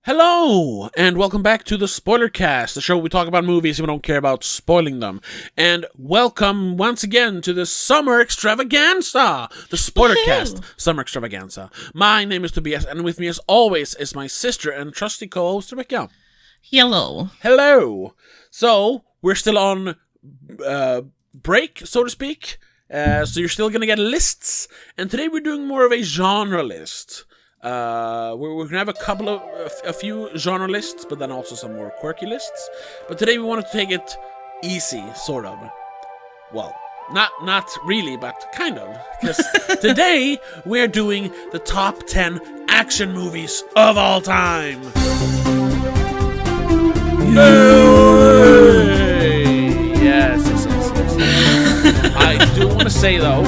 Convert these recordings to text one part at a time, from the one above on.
Hello, and welcome back to the Spoiler Cast, the show where we talk about movies and we don't care about spoiling them. And welcome once again to the Summer Extravaganza, the Spoiler Cast Summer Extravaganza. My name is Tobias, and with me as always is my sister and trusty co-host Rebecca. Hello. Hello. So, we're still on break, so to speak, so you're still going to get lists, and today we're doing more of a genre list. We're gonna have a few genre lists, but then also some more quirky lists. But today we wanted to take it easy, sort of. Well, not really, but kind of. Because today we're doing the top 10 action movies of all time. Yay! Yes. I do want to say though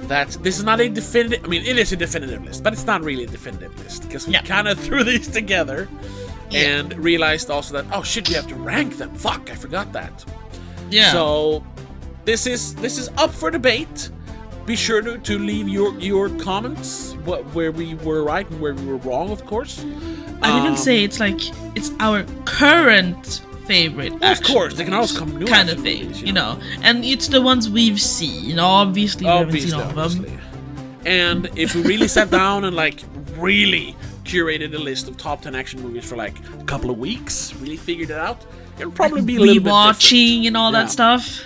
that this is not a definitive... I mean, it is a definitive list, but it's not really a definitive list, because we kind of threw these together and realized also that, oh shit, we have to rank them. Fuck, I forgot that. Yeah. So, this is up for debate. Be sure to leave your comments, where we were right and where we were wrong, of course. I didn't say it's our current favorite of course, they can always come new kind of thing, movies, you know. And it's the ones we've seen. Obviously, we haven't seen all of them. And if we really sat down and really curated a list of top 10 action movies for a couple of weeks, really figured it out, it'll probably be a little bit rewatching and all that stuff.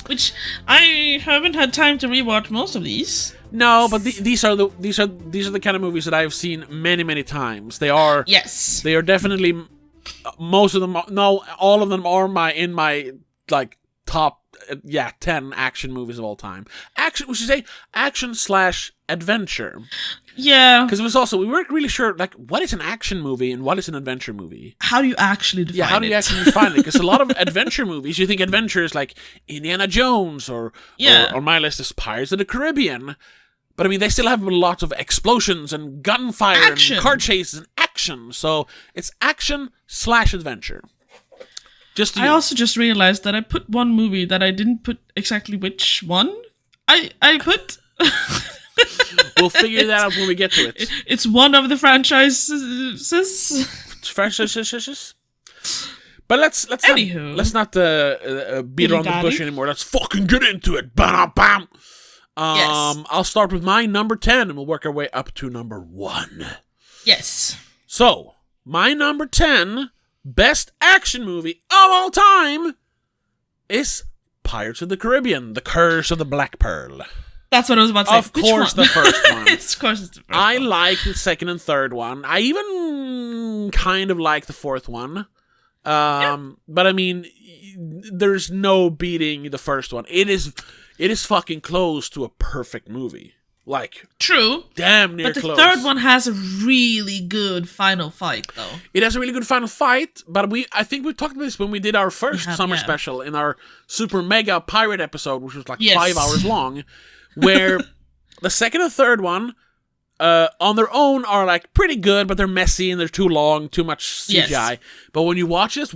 Which I haven't had time to rewatch most of these. No, but these are the kind of movies that I've seen many times. They are definitely. Most of them, all of them are in my top 10 action movies of all time. We should say action/adventure. Yeah, because it was also we weren't really sure what is an action movie and what is an adventure movie. How do you actually define it? Yeah, how do you actually define it? Because a lot of adventure movies, you think adventure is like Indiana Jones or on my list is Pirates of the Caribbean. But I mean, they still have lots of explosions and gunfire and car chases and action. So it's action/adventure. I also just realized that I put one movie that I didn't put exactly which one. I put. We'll figure that out when we get to it. It's one of the franchises. But let's not beat around the bush anymore. Let's fucking get into it. Bam, bam. I'll start with my number 10, and we'll work our way up to number 1. Yes. So, my number 10 best action movie of all time is Pirates of the Caribbean, The Curse of the Black Pearl. That's what I was about to say. Of course, the first one. Of course, it's the first one. I like the second and third one. I even kind of like the fourth one. But I mean, there's no beating the first one. It is fucking close to a perfect movie. True. Damn near close. But the third one has a really good final fight, though. It has a really good final fight, but I think we talked about this when we did our first summer special in our super mega pirate episode, which was 5 hours long, where the second and third one, on their own are pretty good, but they're messy and they're too long, too much CGI. Yes. But when you watch this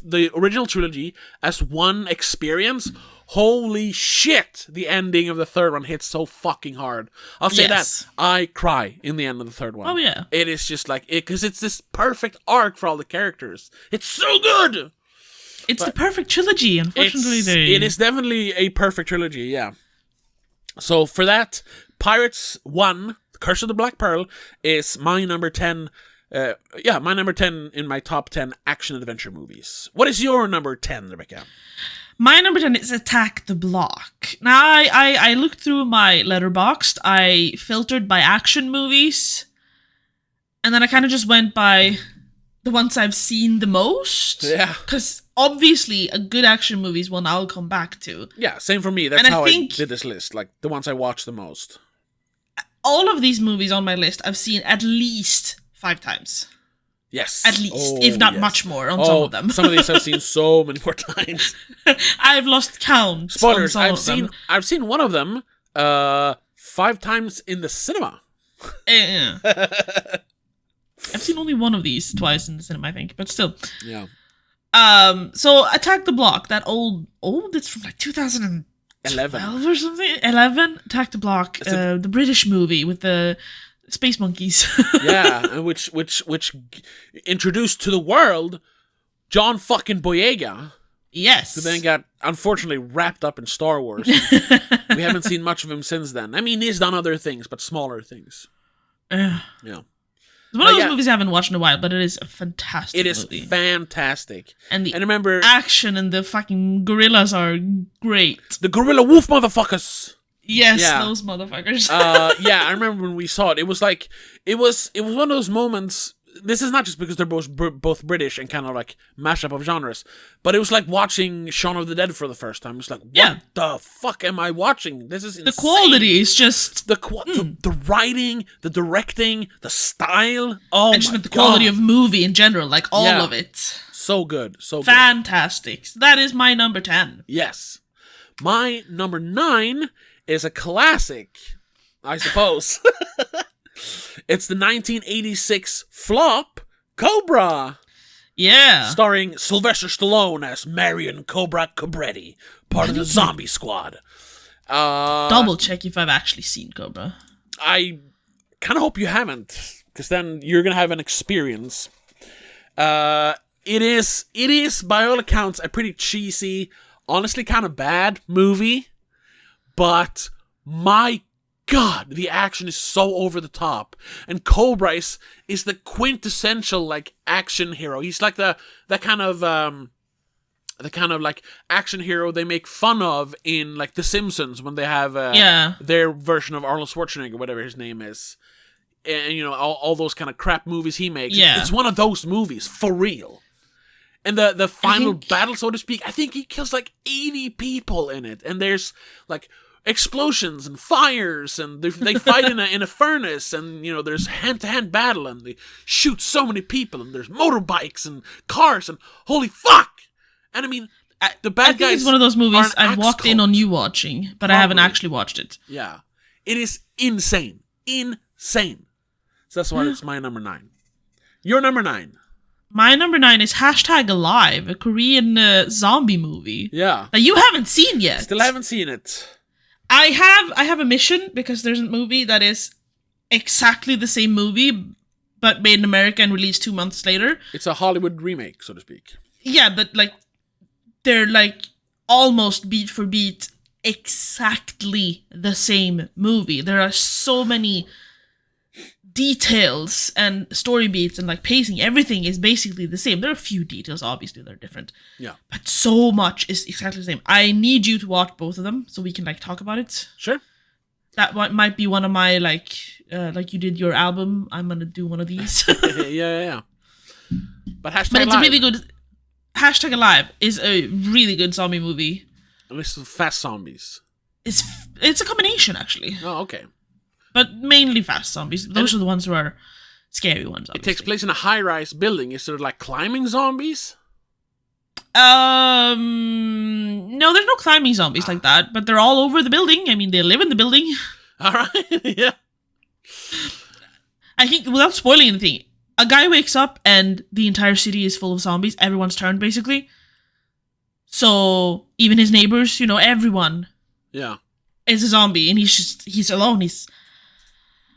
the original trilogy as one experience, holy shit, the ending of the third one hits so fucking hard. I'll say that. I cry in the end of the third one. Oh, yeah. It is just because it's this perfect arc for all the characters. It's so good! It's the perfect trilogy, unfortunately. It is definitely a perfect trilogy, yeah. So for that, Pirates 1, The Curse of the Black Pearl, is my number 10... my number 10 in my top 10 action-adventure movies. What is your number 10, Rebecca? My number 10 is Attack the Block. Now, I looked through my Letterboxd. I filtered by action movies. And then I kind of just went by the ones I've seen the most. Yeah. Because obviously, a good action movie is one I'll come back to. Yeah, same for me. That's how I did this list. The ones I watched the most. All of these movies on my list, I've seen at least 5 times. Yes. At least, if not much more on some of them. Some of these I've seen so many more times. I've lost count. Spoilers, I've seen one of them 5 times in the cinema. I've seen only one of these twice in the cinema, I think, but still. Yeah. So Attack the Block, that old it's from 2011 or something. 11, Attack the Block, the British movie with the Space monkeys. Yeah, which introduced to the world John fucking Boyega. Yes. Who then got, unfortunately, wrapped up in Star Wars. We haven't seen much of him since then. I mean, he's done other things, but smaller things. Yeah. It's one of those movies I haven't watched in a while, but it is a fantastic movie. It is fantastic. And the remember, action and the fucking gorillas are great. The gorilla wolf motherfuckers. Yes, those motherfuckers. I remember when we saw it. It was like, it was one of those moments. This is not just because they're both British and kind of like mashup of genres, but it was like watching Shaun of the Dead for the first time. It's like, what the fuck am I watching? This is insane. The quality is just the writing, the directing, the style. Oh, and just the quality of movie in general, like all of it. So good, fantastic. So that is my number 10. Yes, my number 9 is a classic, I suppose. It's the 1986 flop, Cobra. Yeah. Starring Sylvester Stallone as Marion Cobra Cobretti, part of the zombie squad. Double check if I've actually seen Cobra. I kind of hope you haven't, because then you're going to have an experience. It is, by all accounts, a pretty cheesy, honestly kind of bad movie, but my God, the action is so over the top, and Cobra is the quintessential like action hero. He's like the kind of like action hero they make fun of in like The Simpsons when they have their version of Arnold Schwarzenegger, whatever his name is, and all those kind of crap movies he makes. Yeah. It's one of those movies for real. And the final battle, so to speak, I think he kills like 80 people in it, and there's like explosions and fires, and they fight in a furnace, and there's hand-to-hand battle, and they shoot so many people, and there's motorbikes and cars, and holy fuck! And I mean, the bad guys. It's one of those movies I've walked in on you watching, but I haven't actually watched it. Yeah, it is insane. So that's why it's my number 9. Your number 9. My number 9 is #Alive, a Korean zombie movie. Yeah, that you haven't seen yet. Still haven't seen it. I have a mission, because there's a movie that is exactly the same movie, but made in America and released 2 months later. It's a Hollywood remake, so to speak. Yeah, but like they're like almost beat for beat exactly the same movie. There are so many details and story beats and like pacing. Everything is basically the same. There are a few details, obviously they're different. Yeah. But so much is exactly the same. I need you to watch both of them so we can like talk about it. Sure. That might be one of my like you did your album. I'm gonna do one of these. yeah. But it's a really good. #Alive is a really good zombie movie. And it's fast zombies. It's a combination actually. Oh, okay. But mainly fast zombies. Those are the ones who are scary ones, obviously. It takes place in a high-rise building. Is there, like, climbing zombies? No, there's no climbing zombies like that. But they're all over the building. I mean, they live in the building. All right, yeah. I think, without spoiling anything, a guy wakes up and the entire city is full of zombies. Everyone's turned, basically. So, even his neighbors, everyone. Yeah. Is a zombie, and he's alone.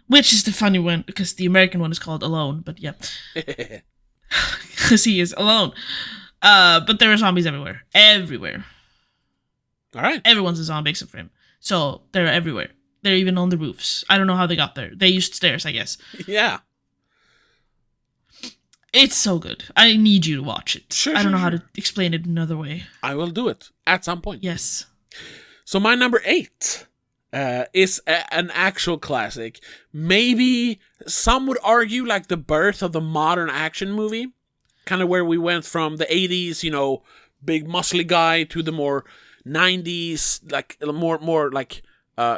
Which is the funny one, because the American one is called Alone, but yeah. Because he is alone. But there are zombies everywhere. Everywhere. All right. Everyone's a zombie except for him. So, they're everywhere. They're even on the roofs. I don't know how they got there. They used stairs, I guess. Yeah. It's so good. I need you to watch it. Sure, I don't know how to explain it another way. I will do it at some point. Yes. So my number 8 is an actual classic. Maybe some would argue like the birth of the modern action movie. Kind of where we went from the 80s, big muscly guy, to the more 90s, like more like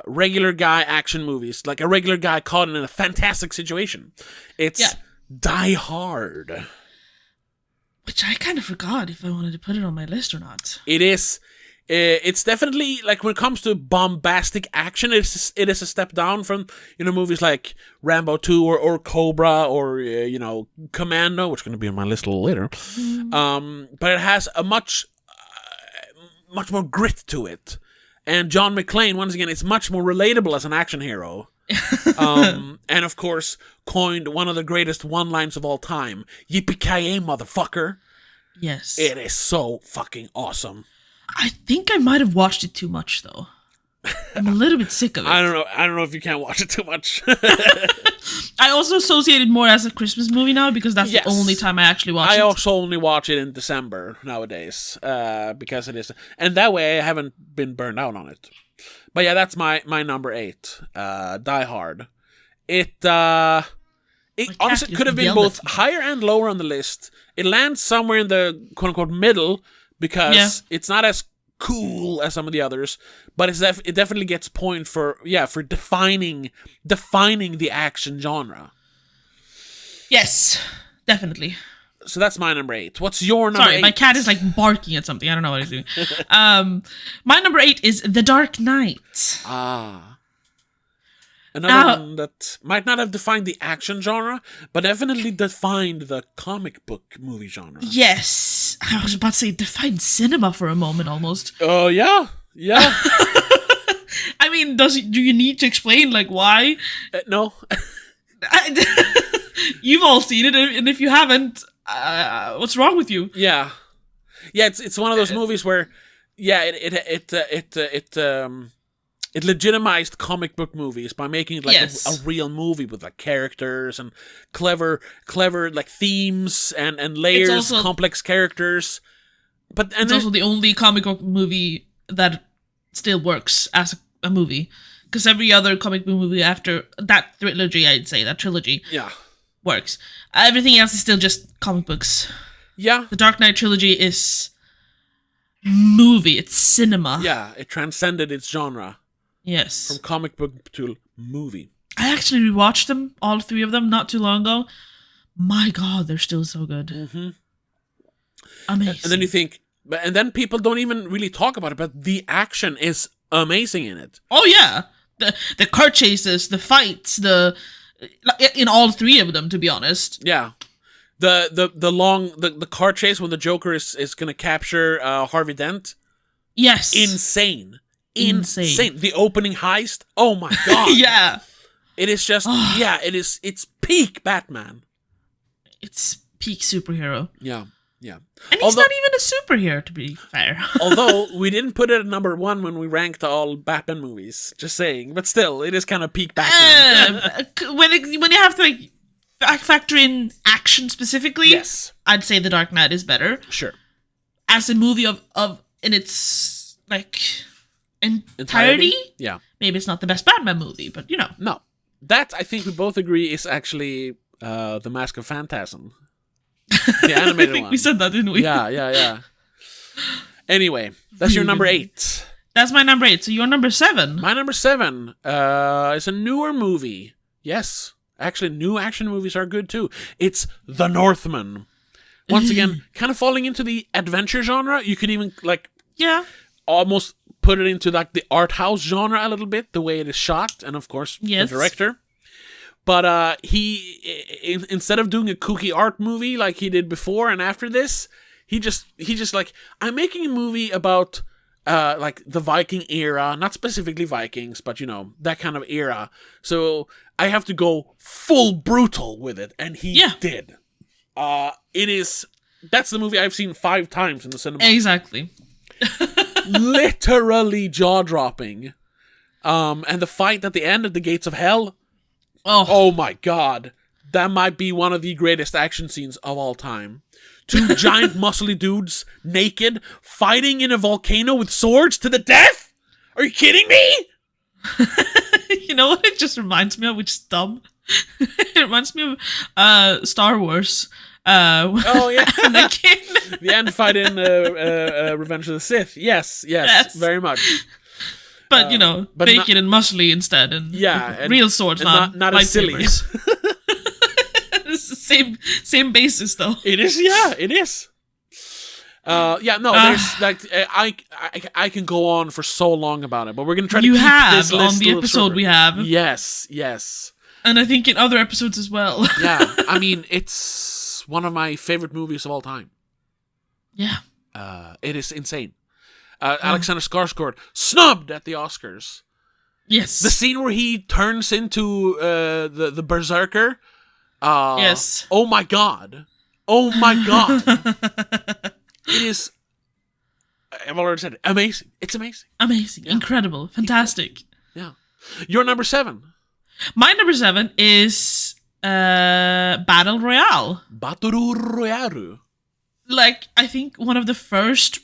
regular guy action movies. Like a regular guy caught in a fantastic situation. It's Die Hard. Which I kind of forgot if I wanted to put it on my list or not. It is. It's definitely, like, when it comes to bombastic action, it is a step down from, movies like Rambo 2 or Cobra or, Commando, which is going to be on my list a little later. But it has a much more grit to it. And John McClane, once again, is much more relatable as an action hero. And of course, coined one of the greatest one-lines of all time. Yippee-ki-yay, motherfucker. Yes. It is so fucking awesome. I think I might have watched it too much, though. I'm a little bit sick of it. I don't know if you can watch it too much. I also associate it more as a Christmas movie now because that's the only time I actually watch it. I also only watch it in December nowadays because it is, and that way I haven't been burned out on it. But yeah, that's my number 8, Die Hard. It honestly could have been both higher and lower on the list. It lands somewhere in the quote unquote middle because it's not as cool as some of the others, but it definitely gets point for defining the action genre. Yes, definitely. So that's my number 8. What's your number 8? Sorry, my cat is like barking at something. I don't know what he's doing. My number 8 is The Dark Knight. Another one that might not have defined the action genre, but definitely defined the comic book movie genre. Yes. I was about to say defined cinema for a moment almost. Oh, yeah. I mean, do you need to explain, like, why? No. You've all seen it, and if you haven't, what's wrong with you? Yeah. It's one of those movies where, it legitimized comic book movies by making it like a real movie with like characters and clever like themes and layers, also, complex characters. It's also the only comic book movie that still works as a movie, because every other comic book movie after that trilogy, works. Everything else is still just comic books. Yeah, the Dark Knight trilogy is movie. It's cinema. Yeah, it transcended its genre. Yes. From comic book to movie. I actually rewatched them, all 3 of them, not too long ago. My God, they're still so good. Mm-hmm. Amazing. And then you think, and then people don't even really talk about it, but the action is amazing in it. Oh yeah, the car chases, the fights, in all 3 of them, to be honest. Yeah, the car chase when the Joker is gonna capture Harvey Dent. Yes, insane. The opening heist. Oh my God. Yeah. It is just it's peak Batman. It's peak superhero. Yeah. And he's not even a superhero, to be fair. Although we didn't put it at number 1 when we ranked all Batman movies. Just saying. But still, it is kind of peak Batman. When you have to factor in action specifically, yes, I'd say The Dark Knight is better. Sure. As a movie of in its entirety, yeah. Maybe it's not the best Batman movie, but No. That, I think we both agree, is actually The Mask of Phantasm. The animated I think one. we said that, didn't we? Yeah. Anyway, that's your number 8. That's my number 8. So your number 7. My number 7 is a newer movie. Yes. Actually, new action movies are good too. It's The Northman. Once again, kind of falling into the adventure genre. You could even, almost put it into the art house genre a little bit, the way it is shot, and of course the director. But he instead of doing a kooky art movie like he did before and after this, he just I'm making a movie about the Viking era, not specifically Vikings, but that kind of era. So I have to go full brutal with it, and he did. That's the movie I've seen 5 times in the cinema. Exactly. Literally jaw-dropping. And the fight at the end of the Gates of Hell. Oh my God. That might be one of the greatest action scenes of all time. 2 giant muscly dudes, naked, fighting in a volcano with swords to the death? Are you kidding me? You know what it just reminds me of, which is dumb? It reminds me of Star Wars. Oh yeah, the end fight in Revenge of the Sith. Yes, very much. But bacon and muscly instead, and real swords, not lightsabers. It's the same basis though. It is, it is. There's I can go on for so long about it, but we're gonna try to keep this list on the episode we have. Yes, and I think in other episodes as well. Yeah, I mean it's one of my favorite movies of all time. Yeah. It is insane. Alexander Skarsgård snubbed at the Oscars. Yes. The scene where he turns into the berserker. Yes. Oh my god. Oh my god. It is. I've already said it. Amazing. It's amazing. Amazing. Yeah. Incredible. Fantastic. Yeah. Your number 7. My number 7 is Battle Royale. Battle Royale. Like, I think one of the first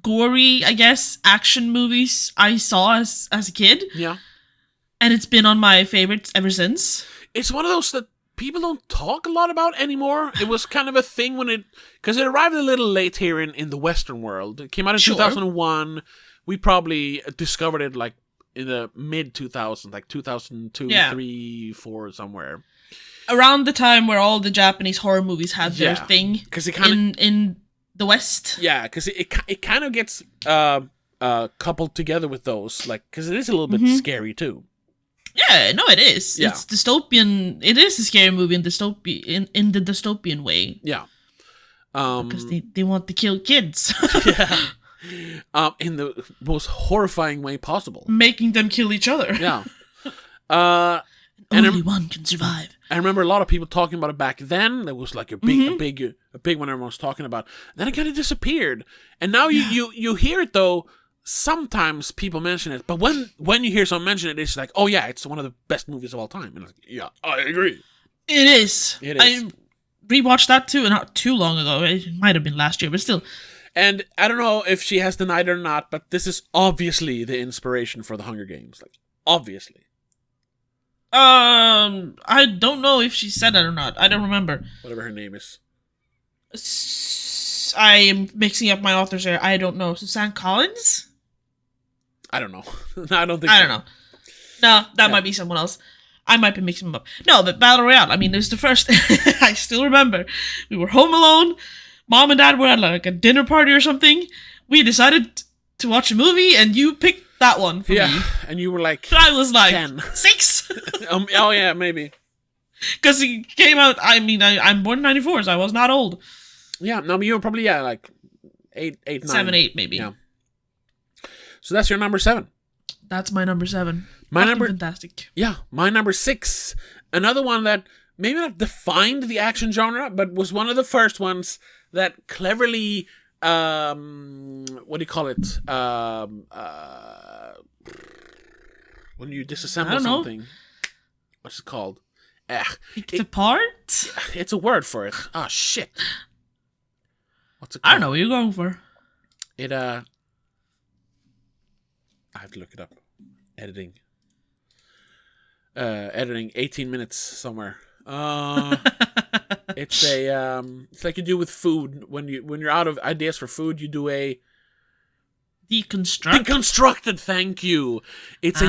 gory, I guess, action movies I saw as a kid. Yeah. And it's been on my favorites ever since. It's one of those that people don't talk a lot about anymore. It was kind of a thing when because it arrived a little late here in the Western world. It came out in 2001. We probably discovered it like in the mid 2000s, like 2002, 3, 4, somewhere. Around the time where all the Japanese horror movies had their thing, because it in the West. Yeah, because it kind of gets coupled together with those, like, because it is a little bit scary too. Yeah, no, it is. Yeah. It's dystopian. It is a scary movie in the dystopian way. Yeah. Because they want to kill kids. Yeah. In the most horrifying way possible. Making them kill each other. Yeah. Only one can survive. I remember a lot of people talking about it back then. There was like a big one everyone was talking about. Then it kind of disappeared. And now you hear it though. Sometimes people mention it, but when you hear someone mention it, it's like, oh yeah, it's one of the best movies of all time. And like, yeah, I agree. It is. It is. I rewatched that too, not too long ago. It might have been last year, but still. And I don't know if she has denied it or not, but this is obviously the inspiration for the Hunger Games. Like, obviously. I don't know if she said that or not. I don't remember. Whatever her name is. I am mixing up my authors here. I don't know. Suzanne Collins? I don't know. I don't think I don't know. No, that might be someone else. I might be mixing them up. No, but Battle Royale. I mean, it was the first... I still remember. We were home alone. Mom and Dad were at like a dinner party or something. We decided to watch a movie, and you picked that one for me. And you were like... I was like 10. 6. Oh, yeah, maybe. Because it came out... I mean, I'm born in 94, so I was not old. Yeah, no, you were probably, like 8, 9. 7, 8, maybe. Yeah. So that's your number 7. That's my number 7. My number... Fantastic. Yeah, my number 6. Another one that maybe not defined the action genre, but was one of the first ones that cleverly... what do you call it? When you disassemble something. What's it called? Picked apart? It's a word for it. Oh, shit. What's it called? I don't know what you're going for. It, I have to look it up. Editing. Editing 18 minutes somewhere. It's it's like you do with food when you're out of ideas for food, you do a deconstructed. Thank you. It's a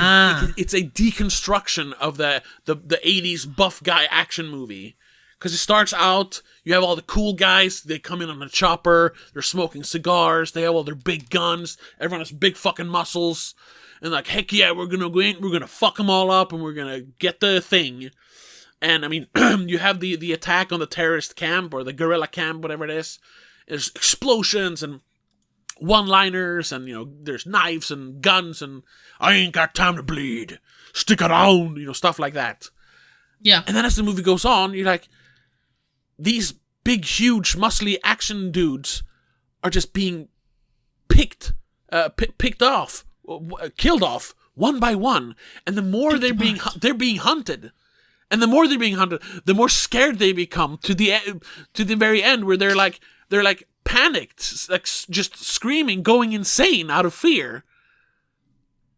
deconstruction of the 80s buff guy action movie. Because it starts out, you have all the cool guys, they come in on a chopper, they're smoking cigars, they have all their big guns, everyone has big fucking muscles, and like, heck yeah, we're gonna go in, we're gonna fuck them all up, and we're gonna get the thing. And I mean, you have the attack on the terrorist camp, or the guerrilla camp, whatever it is. There's explosions and one-liners, and, you know, there's knives and guns, and I ain't got time to bleed, stick around, you know, stuff like that. Yeah. And then as the movie goes on, you're like, these big, huge, muscly action dudes are just being picked off, killed off, one by one. And the more they're being hunted. And the more they're being hunted, the more scared they become to the very end, where they're like panicked, like just screaming, going insane out of fear.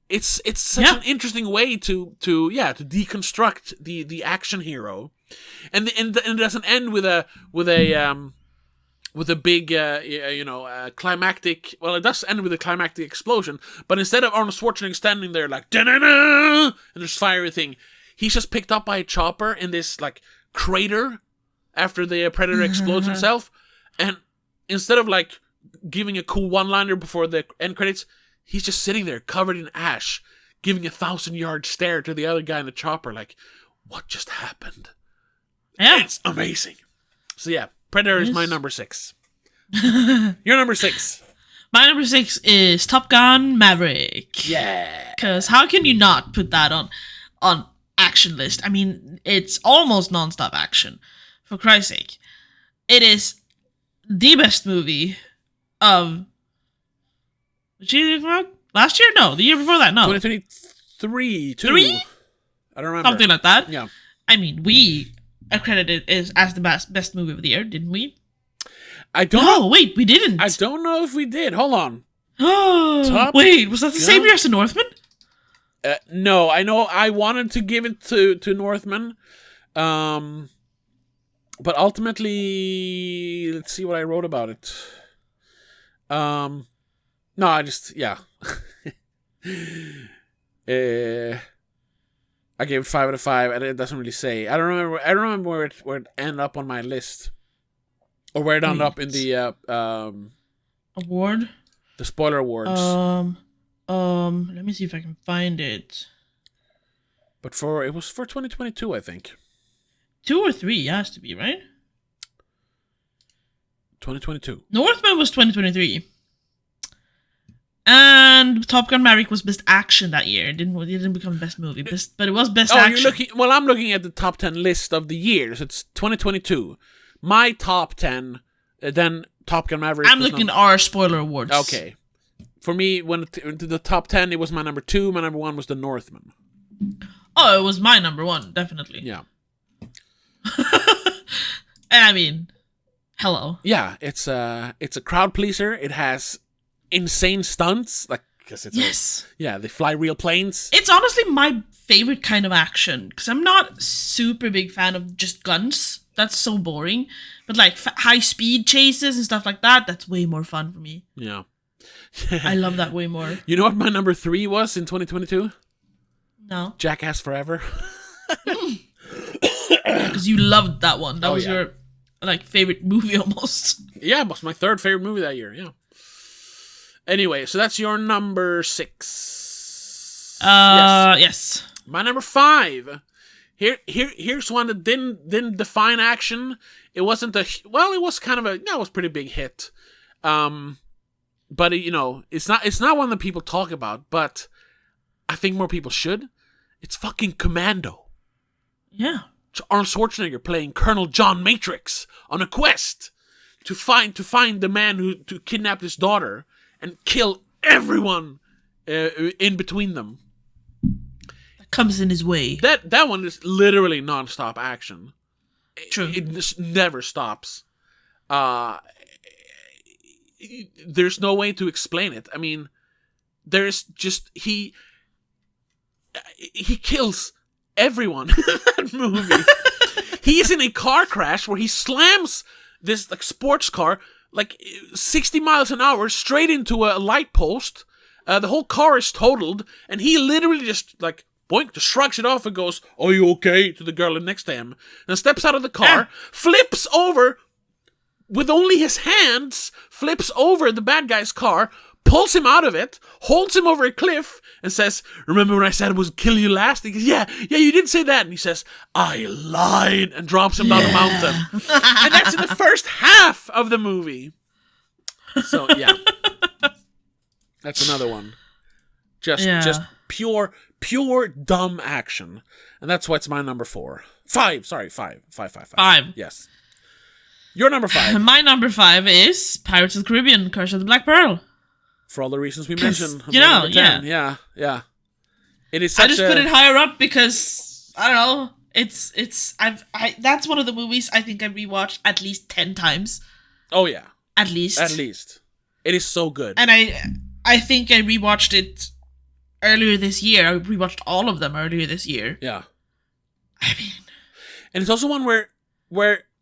It's such an interesting way to deconstruct the action hero, and it doesn't end with a big climactic. Well, it does end with a climactic explosion, but instead of Arnold Schwarzenegger standing there like da-na-na, and there's fiery thing, he's just picked up by a chopper in this like crater after the predator explodes himself, and instead of like giving a cool one-liner before the end credits, he's just sitting there covered in ash, giving a 1,000-yard stare to the other guy in the chopper like, what just happened? Yeah. It's amazing. So yeah, Predator is my number 6. Your number 6. My number 6 is Top Gun Maverick. Yeah. Because how can you not put that on action list? I mean, it's almost non-stop action. For Christ's sake. It is the best movie of... Last year? No. The year before that? No. 2023. 3? I don't remember. Something like that? Yeah. I mean, we accredited it as the best movie of the year, didn't we? I don't know. No, wait, we didn't. I don't know if we did. Hold on. Wait, was that the same year as the Northman? No, I know I wanted to give it to Northman. But ultimately, let's see what I wrote about it. No, I just, yeah. I gave it 5 out of 5, and it doesn't really say. I don't remember where it ended up on my list. Or where it ended up in the award? The spoiler awards. Let me see if I can find it. But it was for 2022, I think. 2 or 3 it has to be, right? 2022. Northman was 2023. And Top Gun Maverick was best action that year. It didn't become best movie, but it was best action. I'm looking at the top 10 list of the years. It's 2022. My top 10, then Top Gun Maverick. I'm looking at our spoiler awards. Okay. For me, when into the top 10, it was my number 2. My number 1 was The Northman. Oh, it was my number 1, definitely. Yeah. And I mean, hello. Yeah, it's a crowd pleaser. It has insane stunts, like because it's they fly real planes. It's honestly my favorite kind of action because I'm not super big fan of just guns. That's so boring. But like high speed chases and stuff like that, that's way more fun for me. Yeah. I love that way more. You know what my number 3 was in 2022? No. Jackass Forever. Because you loved that one. That was your like favorite movie almost. Yeah, it was my 3rd favorite movie that year. Yeah. Anyway, so that's your number 6. Yes. My number 5. Here's one that didn't define action. It wasn't it was kind of it was a pretty big hit. But it's not one that people talk about, but I think more people should. It's fucking Commando. Yeah. It's Arnold Schwarzenegger playing Colonel John Matrix on a quest to find the man who kidnapped his daughter and kill everyone in between them. That comes in his way. That one is literally non-stop action. True. It just never stops. There's no way to explain it. I mean, there's just he kills everyone in that movie. He's in a car crash where he slams this like sports car like 60 miles an hour straight into a light post. The whole car is totaled, and he literally just like boink, just shrugs it off and goes, "Are you okay?" to the girl next to him, and steps out of the car, flips over with only his hands, flips over the bad guy's car, pulls him out of it, holds him over a cliff, and says, "Remember when I said I would kill you last?" He goes, yeah, you did say that. And he says, "I lied," and drops him down the mountain. And that's in the first half of the movie. So, yeah. That's another one. Just pure dumb action. And that's why it's my number 4. 5, sorry, 5. 5. Yes. Your number 5. My number 5 is Pirates of the Caribbean, Curse of the Black Pearl. For all the reasons we mentioned. Yeah. It is I just put it higher up because, I don't know, that's one of the movies I think I rewatched at least 10 times. Oh, yeah. At least. It is so good. And I think I rewatched it earlier this year. I rewatched all of them earlier this year. Yeah. I mean. And it's also one where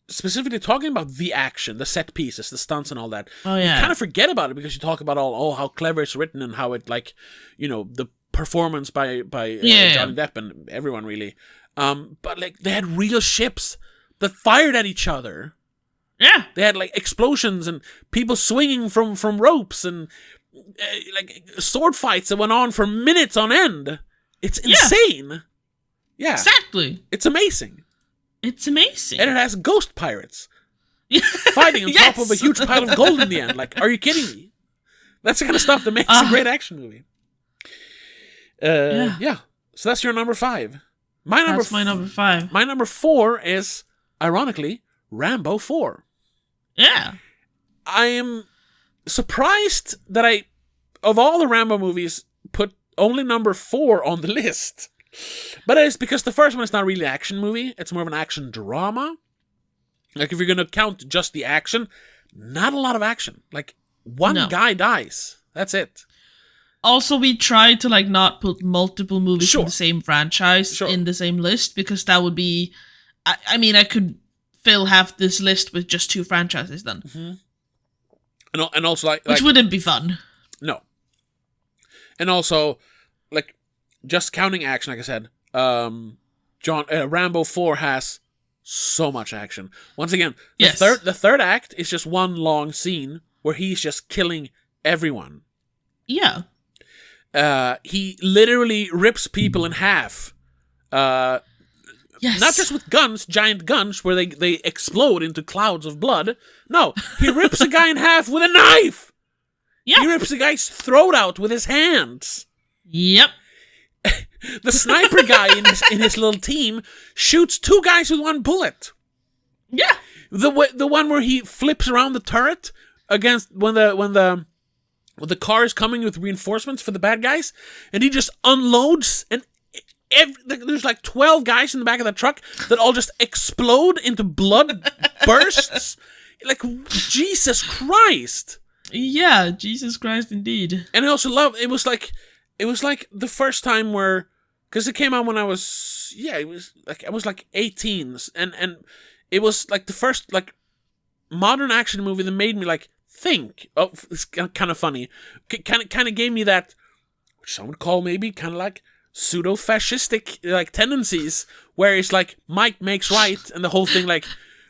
specifically talking about the action, the set pieces, the stunts and all that. Oh, yeah. You kind of forget about it because you talk about how clever it's written and how it, like, the performance by Johnny Depp and everyone really. But, like, they had real ships that fired at each other. Yeah. They had, like, explosions and people swinging from ropes and, like, sword fights that went on for minutes on end. It's insane. Yeah. Exactly. It's amazing. It's amazing. And it has ghost pirates fighting on top of a huge pile of gold in the end. Like, are you kidding me? That's the kind of stuff that makes a great action movie. Yeah. So that's your number 5. That's my number 5. My number 4 is, ironically, Rambo 4. Yeah. I am surprised that of all the Rambo movies, put only number 4 on the list. But it's because the first one is not really an action movie. It's more of an action drama. Like, if you're going to count just the action, not a lot of action. Like, one guy dies. That's it. Also, we tried to, like, not put multiple movies from the same franchise in the same list, because that would be... I mean, I could fill half this list with just 2 franchises then. Mm-hmm. And also, which wouldn't be fun. No. And also, like, just counting action, like I said, Rambo 4 has so much action. Once again, the third act is just one long scene where he's just killing everyone. Yeah. He literally rips people in half. Not just with guns, giant guns, where they explode into clouds of blood. No, he rips a guy in half with a knife. Yeah. He rips a guy's throat out with his hands. Yep. The sniper guy in his little team shoots 2 guys with 1 bullet. Yeah. The one where he flips around the turret against when the car is coming with reinforcements for the bad guys, and he just unloads, and there's like 12 guys in the back of the truck that all just explode into blood bursts. Like, Jesus Christ. Yeah, Jesus Christ indeed. And I also love, it was like the first time where, because it came out when I was, I was like 18, and it was like the first like modern action movie that made me like think. Oh, it's kind of funny. Kind of gave me that, which some would call maybe kind of like pseudo-fascistic like tendencies, where it's like might makes right, and the whole thing like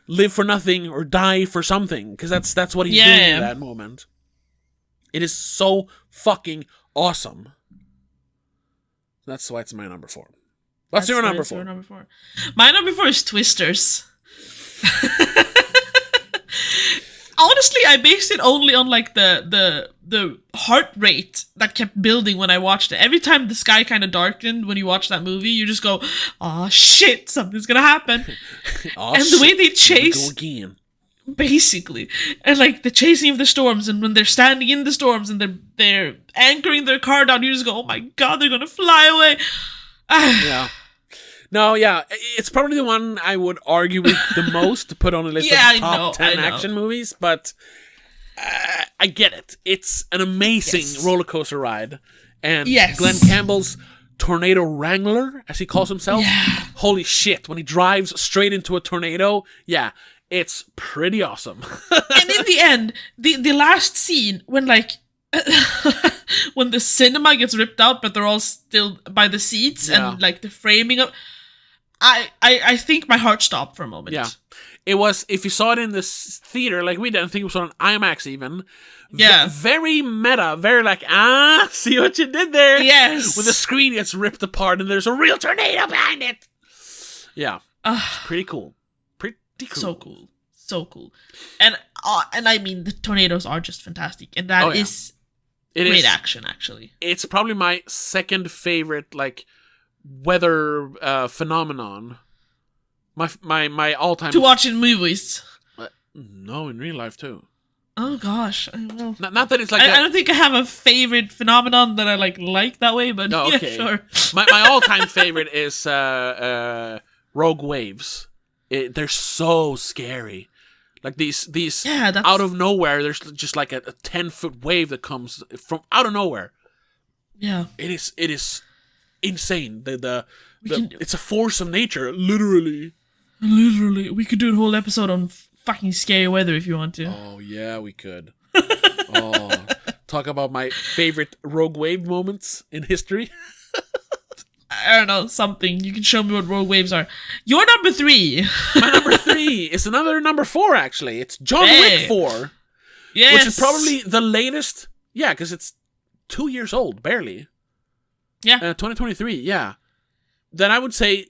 live for nothing or die for something, because that's what he's doing in that moment. It is so fucking awesome. That's why it's my number 4. What's your number 4? My number 4 is Twisters. Honestly, I based it only on like the heart rate that kept building when I watched it. Every time the sky kind of darkened when you watch that movie, you just go, "Oh shit, something's gonna happen." And the way they chase, basically, and like the chasing of the storms, and when they're standing in the storms and they're anchoring their car down, you just go, "Oh my god, they're gonna fly away." Yeah. No, yeah, it's probably the one I would argue with the most to put on a list of top 10 action movies, but I get it. It's an amazing roller coaster ride. And Glenn Campbell's Tornado Wrangler, as he calls himself, holy shit, when he drives straight into a tornado, it's pretty awesome. And in the end, the last scene, when like... when the cinema gets ripped out, but they're all still by the seats, and like the framing of... I think my heart stopped for a moment. Yeah. It was, if you saw it in this theater, like we did, I think it was on IMAX even. Yeah. Very meta, very like, see what you did there? Yes. When the screen gets ripped apart and there's a real tornado behind it. Yeah. It's pretty cool. Pretty cool. So cool. And I mean, the tornadoes are just fantastic. And that is great action, actually. It's probably my second favorite, like, weather phenomenon. My all-time... To watch in movies. No, in real life, too. Oh, gosh. I don't know. Not that it's like... I don't think I have a favorite phenomenon that I like that way, but sure. My all-time favorite is Rogue Waves. They're so scary. Like these out of nowhere, there's just like a 10-foot wave that comes from out of nowhere. Yeah. It is insane. It's a force of nature, literally. Literally. We could do a whole episode on fucking scary weather if you want to. Oh, yeah, we could. Talk about my favorite Rogue Wave moments in history. I don't know, something. You can show me what rogue waves are. Your number 3. My number 3 is another number 4, actually. It's John Wick 4. Yes. Which is probably the latest. Yeah, because it's 2 years old, barely. Yeah. 2023, yeah. Then I would say,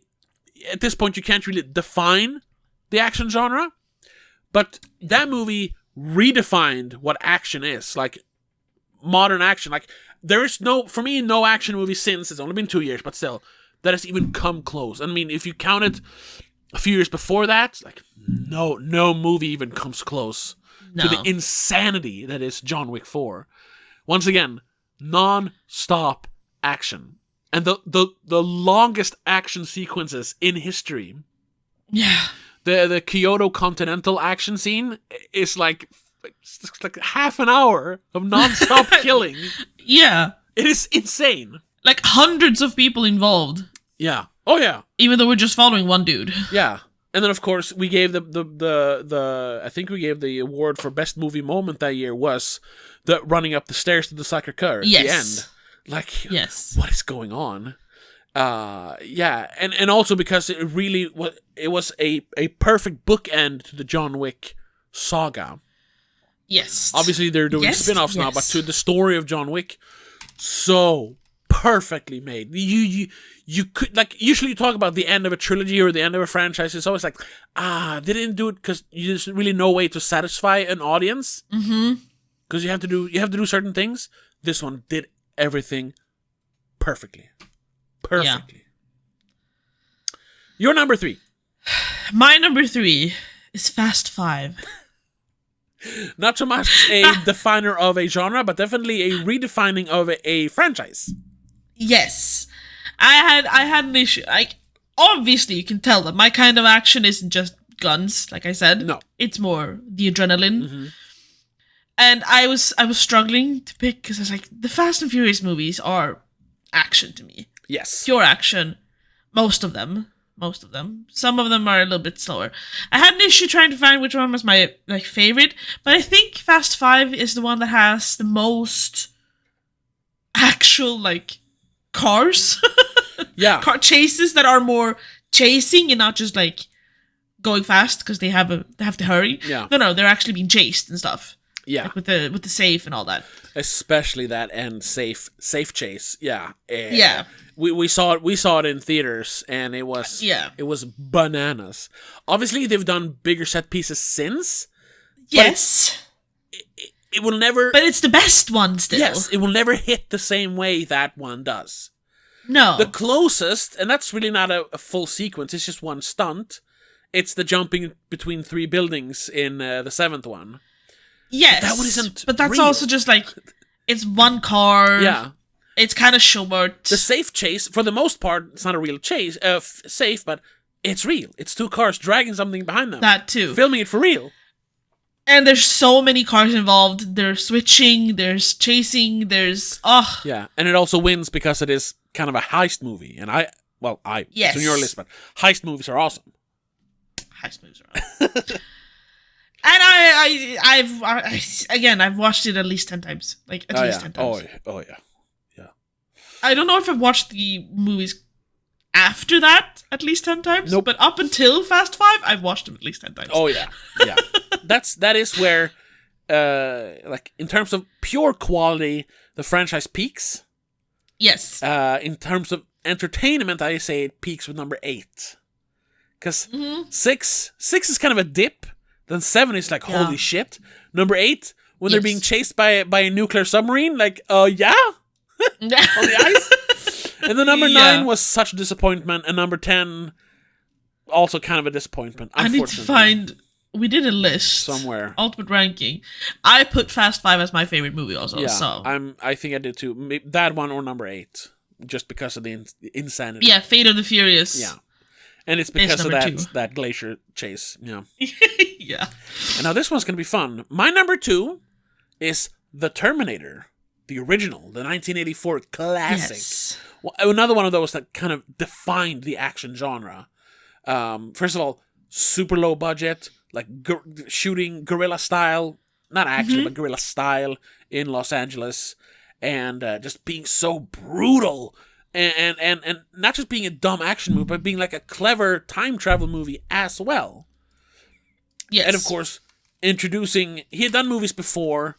at this point, you can't really define the action genre. But that movie redefined what action is. Like, modern action. Like, there is no action movie since, it's only been 2 years, but still, that has even come close. I mean, if you count it a few years before that, like, no movie even comes close to the insanity that is John Wick 4. Once again, non-stop action. And the longest action sequences in history. Yeah. The Kyoto Continental action scene is like half an hour of non-stop killing. Yeah. It is insane. Like hundreds of people involved. Yeah. Oh yeah. Even though we're just following one dude. Yeah. And then of course we gave the I think we gave the award for best movie moment that year was the running up the stairs to the sacre coeur at the end. Like, yes. What is going on? Yeah, and also because it was a perfect bookend to the John Wick saga. Yes. Obviously, they're doing spin-offs now, but to the story of John Wick, so perfectly made. You could, like, usually you talk about the end of a trilogy or the end of a franchise. It's always like, they didn't do it because there's really no way to satisfy an audience. Because you have to do certain things. This one did everything perfectly. Yeah. Your number 3. My number 3 is Fast 5. Not so much a definer of a genre, but definitely a redefining of a franchise. Yes. I had an issue. Like, obviously you can tell that my kind of action isn't just guns, like I said. No. It's more the adrenaline. And I was struggling to pick because I was like, the Fast and Furious movies are action to me. Yes. Pure action. Most of them. Some of them are a little bit slower. I had an issue trying to find which one was my favorite, but I think Fast 5 is the one that has the most actual cars. Yeah. Car chases that are more chasing and not just going fast because they have to hurry. Yeah. No, they're actually being chased and stuff. Yeah. With the safe and all that. Especially that end safe chase. Yeah. Yeah. We saw it in theaters and it was bananas. Obviously they've done bigger set pieces since. Yes. It will never. But it's the best one still. Yes, it will never hit the same way that one does. No. The closest, and that's really not a full sequence, it's just one stunt. It's the jumping between 3 buildings in the 7th one. Yes. But that one isn't But that's real. also just it's one car. Yeah. It's kind of short. The safe chase, for the most part, it's not a real chase, safe, but it's real. It's 2 cars dragging something behind them. That too. Filming it for real. And there's so many cars involved. There's switching, there's chasing, there's... Yeah, and it also wins because it is kind of a heist movie. And yes. It's on your list, but heist movies are awesome. Heist movies are awesome. And I've watched it at least 10 times. At least 10 times. Oh, yeah. Yeah. I don't know if I've watched the movies after that at least 10 times. Nope. But up until Fast 5, I've watched them at least 10 times. Oh, yeah. Yeah. that is where, in terms of pure quality, the franchise peaks. Yes. In terms of entertainment, I say it peaks with number 8. Because 6 is kind of a dip. Then 7 is holy shit. Number 8, when they're being chased by a nuclear submarine, yeah? On the ice? And then number 9 was such a disappointment, and number 10, also kind of a disappointment, I need to find... We did a list. Somewhere. Ultimate ranking. I put Fast 5 as my favorite movie also, yeah, so... I think I did too. Maybe that one or number 8. Just because of the insanity. Yeah, Fate of the Furious. Yeah. And it's because of that glacier chase. Yeah. Yeah. And now this one's going to be fun. My number 2 is The Terminator. The original. The 1984 classic. Yes. Well, another one of those that kind of defined the action genre. First of all, super low budget. Shooting guerrilla style. Not actually, but guerrilla style in Los Angeles. And just being so brutal. And not just being a dumb action movie, but being a clever time travel movie as well. Yes. And of course, introducing... He had done movies before,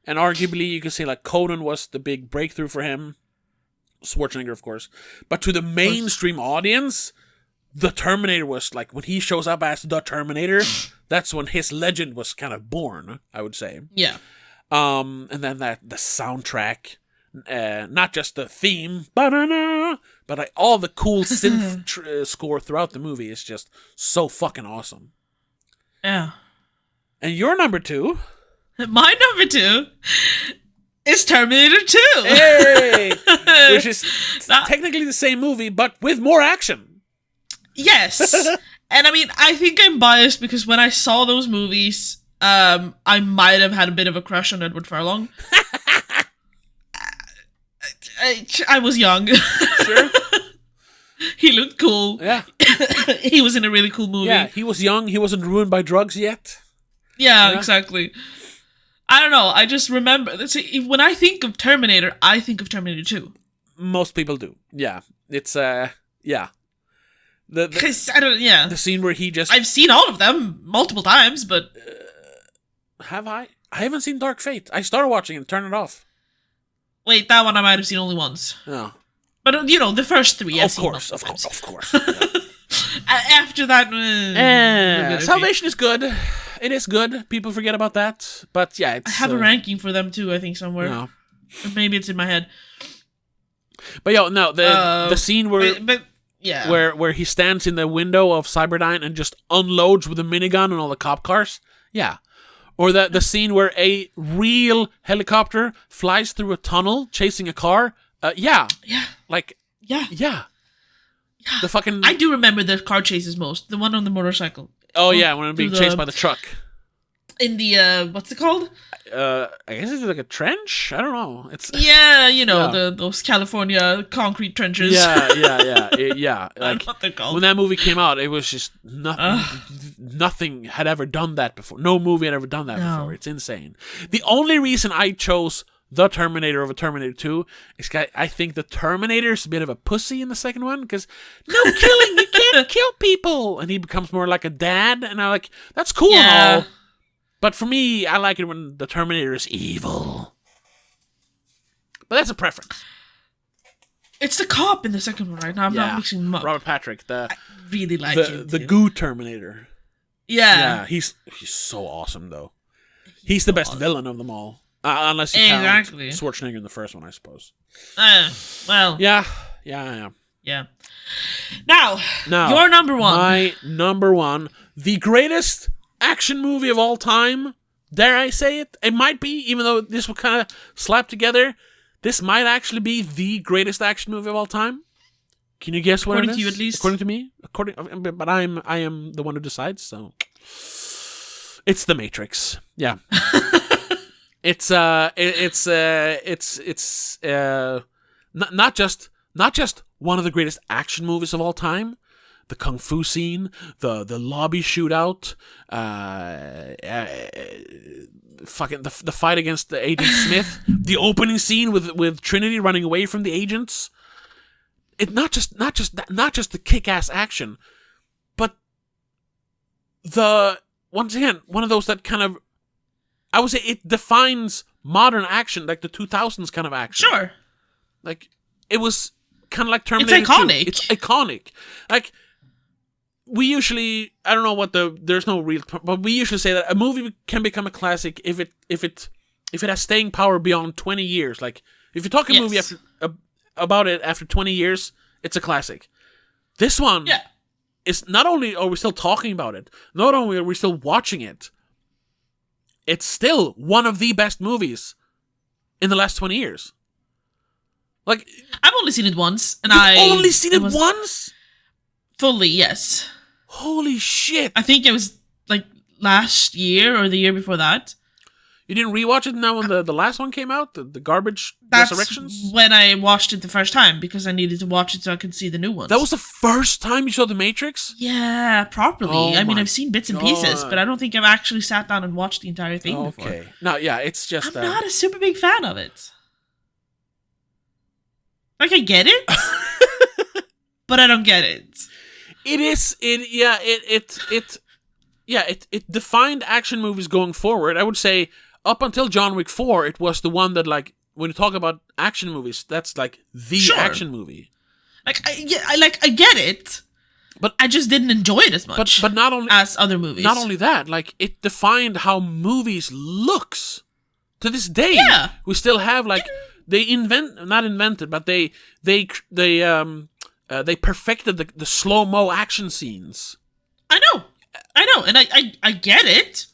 and arguably you could say Conan was the big breakthrough for him. Schwarzenegger, of course. But to the mainstream audience, The Terminator was when he shows up as The Terminator, that's when his legend was kind of born, I would say. Yeah. And then the soundtrack, not just the theme, but like all the cool synth score throughout the movie is just so fucking awesome. Yeah. And your number 2? My number 2 is Terminator 2. Hey! Which is technically the same movie, but with more action. Yes. And I mean, I think I'm biased because when I saw those movies, I might have had a bit of a crush on Edward Furlong. I was young. Sure. He looked cool. Yeah. He was in a really cool movie. Yeah, he was young. He wasn't ruined by drugs yet. Yeah, exactly. I don't know. I just remember... when I think of Terminator, I think of Terminator 2. Most people do. Yeah. It's, yeah. Because, I don't... Yeah. The scene where he just... I've seen all of them multiple times, but... have I? I haven't seen Dark Fate. I started watching it and turned it off. Wait, that one I might have seen only once. Oh. But, the first 3 I've seen of course. Yeah. After that... Salvation is good. It is good. People forget about that. But yeah, it's... I have a ranking for them too, I think, somewhere. No. Or maybe it's in my head. But the scene where... But yeah. Where he stands in the window of Cyberdyne and just unloads with a minigun on all the cop cars. Yeah. Or the scene where a real helicopter flies through a tunnel chasing a car. Yeah. Yeah. Like... Yeah. Yeah. The fucking... I do remember the car chases most. The one on the motorcycle. Oh, yeah, when I'm being chased by the truck. In the, what's it called? I guess it's like a trench? I don't know. It's those California concrete trenches. Yeah. I don't know what they're called. When that movie came out, it was just nothing had ever done that before. No movie had ever done that before. It's insane. The only reason I chose The Terminator over Terminator 2 is I think the Terminator's a bit of a pussy in the second one, because no killing, you can't kill people, and he becomes more like a dad, and I'm like, that's cool and all, but for me, I like it when the Terminator is evil. But that's a preference. It's the cop in the second one, right? Now I'm not mixing them up. Robert Patrick, I really like him. The goo Terminator. Yeah, he's so awesome though. He's the best villain of them all. Unless you count Schwarzenegger in the first one, I suppose. Well. Yeah. Now, your number 1. My number 1, the greatest action movie of all time. Dare I say it? It might be, even though this will kind of slap together. This might actually be the greatest action movie of all time. Can you guess what it is? According to you, at least. According to me, but I am the one who decides. So it's The Matrix. Yeah. It's not just one of the greatest action movies of all time. The kung fu scene, the lobby shootout, fucking the fight against the Agent Smith, the opening scene with Trinity running away from the agents. It not just the kick-ass action, but once again one of those that kind of, I would say it defines modern action, like the 2000s kind of action. Sure. Like, it was kind of like Terminator 2. It's iconic. It's iconic. Like, we usually, I don't know what there's no real, but we usually say that a movie can become a classic if it has staying power beyond 20 years. Like, if you talk a movie about it after 20 years, it's a classic. This one is, not only are we still talking about it, not only are we still watching it, it's still one of the best movies in the last 20 years. Like, I've only seen it once, and You've only seen it once? Fully, yes. Holy shit! I think it was like last year or the year before that. You didn't rewatch it now when the last one came out? The garbage Resurrections? That's when I watched it the first time, because I needed to watch it so I could see the new ones. That was the first time you saw The Matrix? Yeah, properly. I mean, I've seen bits and pieces, but I don't think I've actually sat down and watched the entire thing before. Okay. No, yeah, it's just... I'm not a super big fan of it. Like, I get it, but I don't get it. It defined action movies going forward. I would say up until John Wick 4, it was the one that, like, when you talk about action movies, that's like the action movie. Like, I get it, but I just didn't enjoy it as much. But not only as other movies. Not only that, like, it defined how movies looks. To this day, we still have like they perfected the slow-mo action scenes. I know, and I get it.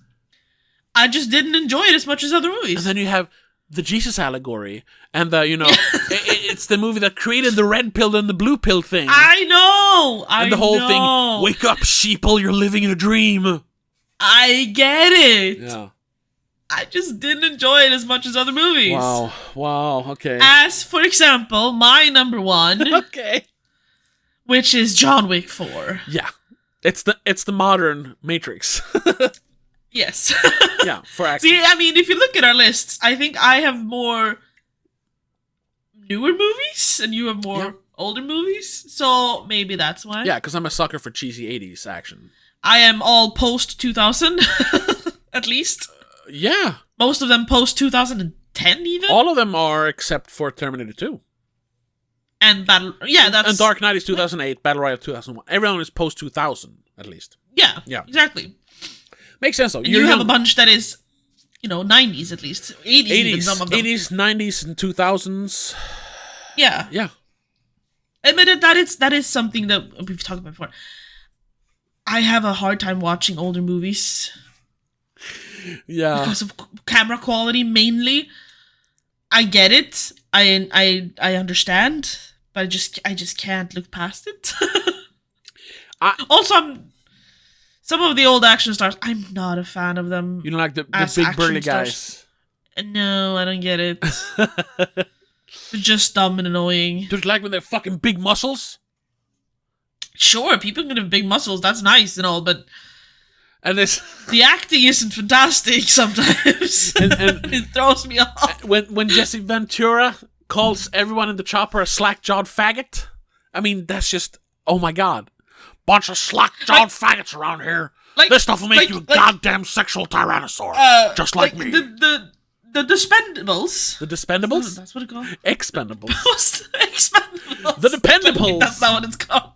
I just didn't enjoy it as much as other movies. And then you have the Jesus allegory, and it's the movie that created the red pill and the blue pill thing. I know, and the whole thing. Wake up, sheeple! You're living in a dream. I get it. Yeah. I just didn't enjoy it as much as other movies. Wow, okay. As, for example, my number one. Okay. Which is John Wick 4. Yeah. It's the modern Matrix. Yes. Yeah, for action. See, I mean, if you look at our lists, I think I have more newer movies, and you have more older movies, so maybe that's why. Yeah, because I'm a sucker for cheesy 80s action. I am all post-2000, at least. Yeah. Most of them post-2010, even? All of them are, except for Terminator 2. And Battle... Yeah, that's... And Dark Knight is 2008, Battle Royale 2001. Everyone is post-2000, at least. Yeah, exactly. Makes sense, though. And you have a bunch that is, 90s, at least. 80s, even, some of them. 80s, 90s, and 2000s. Yeah. Yeah. I mean, that is something that we've talked about before. I have a hard time watching older movies. Yeah. Because of camera quality, mainly. I get it. I understand, but I just can't look past it. Also, some of the old action stars, I'm not a fan of them. You don't like the big burly guys? No, I don't get it. They're just dumb and annoying. Don't you like when they're fucking big muscles? Sure, people can have big muscles. That's nice and all, but and this the acting isn't fantastic sometimes. And it throws me off. When Jesse Ventura calls everyone in the chopper a slack-jawed faggot, I mean, that's just, oh my god. Bunch of slack-jawed faggots around here. This stuff will make you a goddamn sexual tyrannosaur. Just like me. The Dispendables. The Dispendables? Oh, that's what it's called? Expendables. Expendables. The Dependables. That's not what it's called.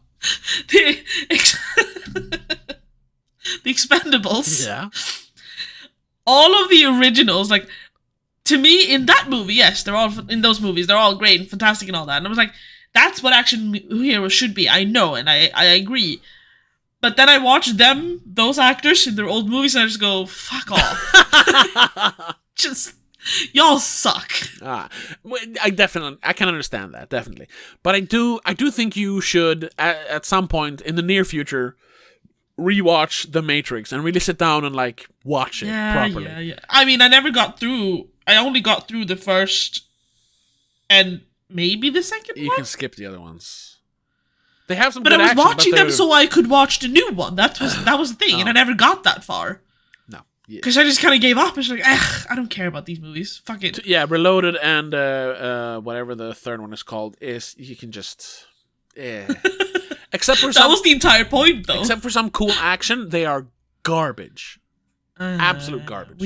The Expendables. Yeah. All of the originals, like, to me, in that movie, yes, in those movies, they're all great and fantastic and all that. And I was like, that's what action heroes should be. I know, and I agree. But then I watch those actors in their old movies, and I just go, fuck off. Just, y'all suck. I can understand that, definitely. But I do think you should, at some point in the near future, rewatch The Matrix and really sit down and watch it properly. Yeah. I mean, I only got through the first and maybe the second one. You can skip the other ones. They have some but good I was action, watching them so I could watch the new one. That was the thing, and I never got that far. No. Because I just kind of gave up. I was like, I don't care about these movies. Fuck it. Yeah, Reloaded and whatever the third one is called is you can just... Except for that was the entire point, though. Except for some cool action, they are garbage. Absolute garbage.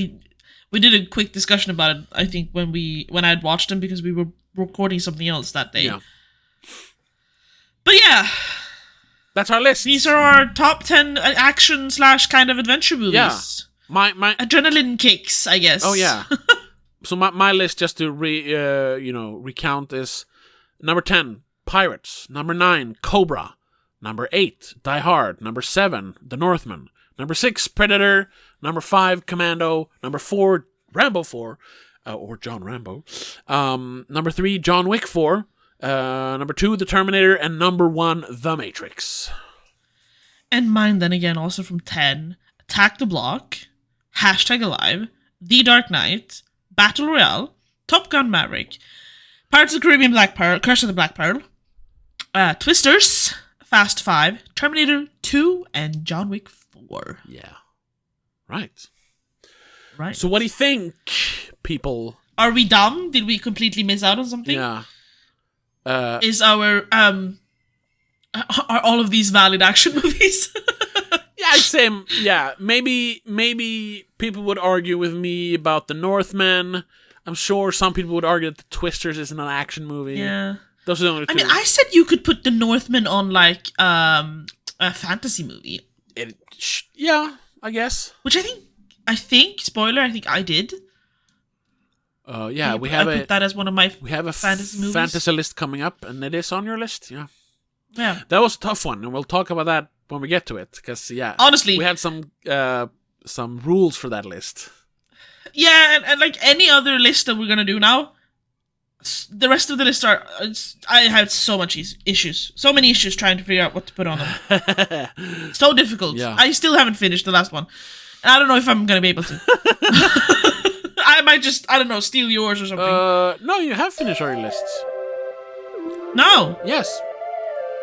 We did a quick discussion about it, I think, when I had watched them because we were recording something else that day. Yeah. But yeah. That's our list. These are our top 10 action / kind of adventure movies. Yeah. My adrenaline kicks, I guess. Oh, yeah. So my list, just to recount, is number 10, Pirates. Number 9, Cobra. Number 8, Die Hard. Number 7, The Northman. Number 6, Predator. Number 5, Commando. Number 4, Rambo 4. Or John Rambo. Number 3, John Wick 4. Number 2, The Terminator. And number 1, The Matrix. And mine, then again, also from 10, Attack the Block, #Alive, The Dark Knight, Battle Royale, Top Gun Maverick, Pirates of the Caribbean Black Pearl, Curse of the Black Pearl, Twisters, Fast 5, Terminator 2, and John Wick 4. Yeah. Right. So what do you think, people? Are we dumb? Did we completely miss out on something? Yeah. Is are all of these valid action movies? Yeah, I'd say, maybe people would argue with me about The Northman. I'm sure some people would argue that The Twisters isn't an action movie. Yeah. Those are the only two. I mean, I said you could put The Northman on, a fantasy movie. Yeah, I guess. Which I think, spoiler, I think I did. we have I put that as one of my fantasy movies. Fantasy list coming up, and it is on your list. Yeah. Yeah. That was a tough one, and we'll talk about that when we get to it. Because honestly, we had some rules for that list. Yeah, and like any other list that we're gonna do now, the rest of the list are. I had so much issues, so many issues trying to figure out what to put on them. So difficult. Yeah. I still haven't finished the last one, and I don't know if I'm gonna be able to. I might just, I don't know, steal yours or something. No, you have finished our lists. No. Yes.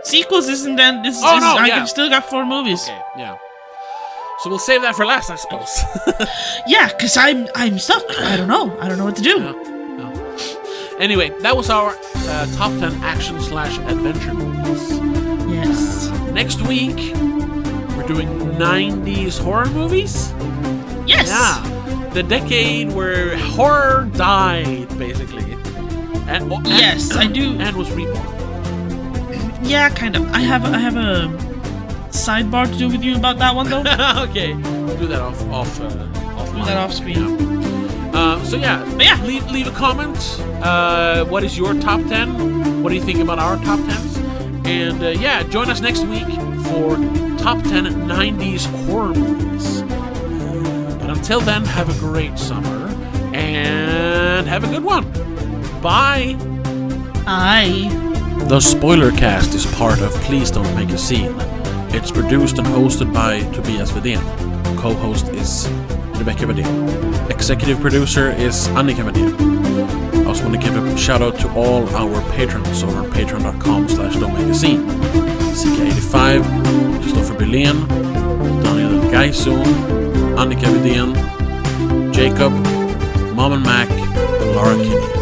Sequels isn't then. I can still got 4 movies. Okay. Yeah. So we'll save that for last, I suppose. Yeah, because I'm stuck. I don't know what to do. No. Anyway, that was our top 10 action/adventure movies. Yes. Next week, we're doing 90s horror movies. Yes. Yeah. The decade where horror died, basically. Yes, I do. And was reborn. Yeah, kind of. I have a sidebar to do with you about that one, though. Okay, we'll do that off do that off screen. Yeah. But yeah, leave a comment. What is your top 10? What do you think about our top 10s? And join us next week for top 10 90s horror movies. But until then, have a great summer and have a good one. Bye. Bye. The Spoiler Cast is part of Please Don't Make a Scene. It's produced and hosted by Tobias Vedén. Co-host is Rebecca Vedén. Executive producer is Annika Vedén. I also want to give a shout out to all our patrons over on patreon.com/don'tmakeascene. CK85, Christopher Billén, Daniel Gaisun, Annika Vedén, Jacob, Mom and Mac, and Laura Kinney.